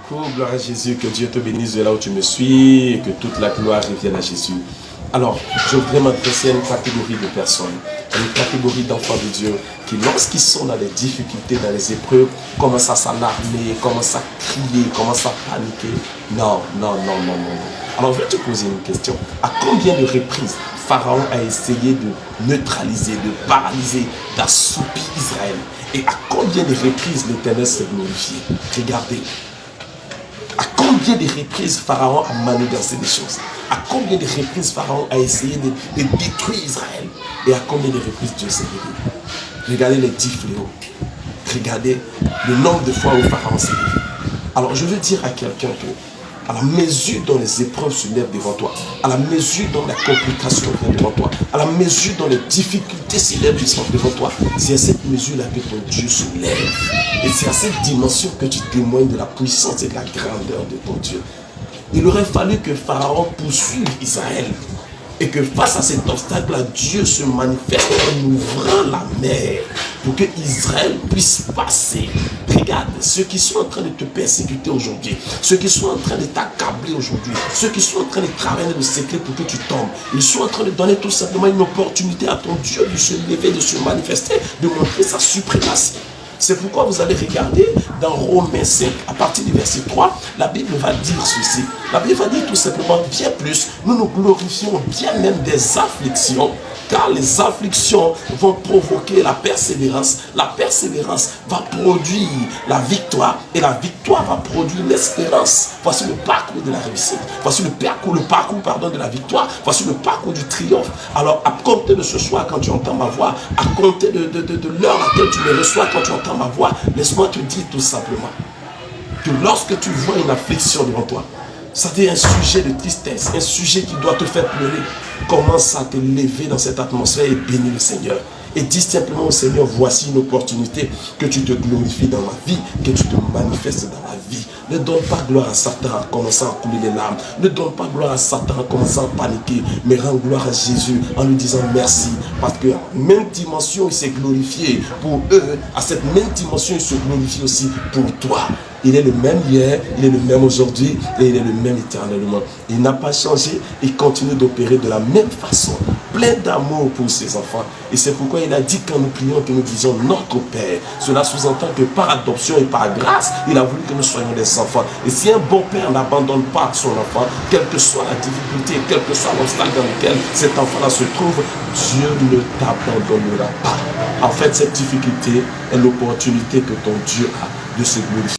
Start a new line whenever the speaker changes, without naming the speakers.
beaucoup, gloire à Jésus, que Dieu te bénisse de là où tu me suis et que toute la gloire revienne à Jésus. Alors, je voudrais m'adresser à une catégorie de personnes, à une catégorie d'enfants de Dieu qui, lorsqu'ils sont dans les difficultés, dans les épreuves, commencent à s'alarmer, commencent à crier, commencent à paniquer. Non, non, non, non, non, non. Alors, je vais te poser une question. À combien de reprises Pharaon a essayé de neutraliser, de paralyser, d'assoupir Israël? Et à combien de reprises l'Éternel s'est glorifié? Regardez. À combien de reprises Pharaon a manigancé des choses? À combien de reprises Pharaon a essayé de détruire Israël? Et à combien de reprises Dieu s'est levé? Regardez les 10 fléaux. Regardez le nombre de fois où Pharaon s'est levé. Alors je veux dire à quelqu'un que, à la mesure dont les épreuves se lèvent devant toi, à la mesure dont la complication vient devant toi, à la mesure dont les difficultés se lèvent devant toi, c'est à cette mesure-là que ton Dieu se lève. Et c'est à cette dimension que tu témoignes de la puissance et de la grandeur de ton Dieu. Il aurait fallu que Pharaon poursuive Israël et que face à cet obstacle-là, Dieu se manifeste en ouvrant la mer pour que Israël puisse passer. Regarde, ceux qui sont en train de te persécuter aujourd'hui, ceux qui sont en train de t'accabler aujourd'hui, ceux qui sont en train de travailler le secret pour que tu tombes, ils sont en train de donner tout simplement une opportunité à ton Dieu de se lever, de se manifester, de montrer sa suprématie. C'est pourquoi vous allez regarder dans Romains 5, à partir du verset 3, la Bible va dire ceci. La Bible va dire tout simplement, bien plus, nous nous glorifions bien même des afflictions, car les afflictions vont provoquer la persévérance. La persévérance va produire la victoire, et la victoire va produire l'espérance. Voici le parcours de la réussite. Voici le parcours de la victoire. Voici le parcours du triomphe. Alors, à compter de ce soir, quand tu entends ma voix, à compter de l'heure à laquelle tu me reçois, quand tu entends ma voix, laisse-moi te dire tout simplement que lorsque tu vois une affliction devant toi, ça c'est un sujet de tristesse, un sujet qui doit te faire pleurer. Commence à te lever dans cette atmosphère et bénis le Seigneur. Et dis simplement au Seigneur, voici une opportunité que tu te glorifies dans ma vie, que tu te manifestes dans ma vie. Ne donne pas gloire à Satan en commençant à couler les larmes. Ne donne pas gloire à Satan en commençant à paniquer. Mais rends gloire à Jésus en lui disant merci. Parce que même dimension, il s'est glorifié pour eux. À cette même dimension, il se glorifie aussi pour toi. Il est le même hier, il est le même aujourd'hui et il est le même éternellement. Il n'a pas changé, il continue d'opérer de la même façon, plein d'amour pour ses enfants. Et c'est pourquoi il a dit quand nous prions que nous disions notre Père. Cela sous-entend que par adoption et par grâce, il a voulu que nous soyons des enfants. Et si un bon père n'abandonne pas son enfant, quelle que soit la difficulté, quel que soit l'obstacle dans lequel cet enfant-là se trouve, Dieu ne t'abandonnera pas. En fait, cette difficulté est l'opportunité que ton Dieu a de se glorifier.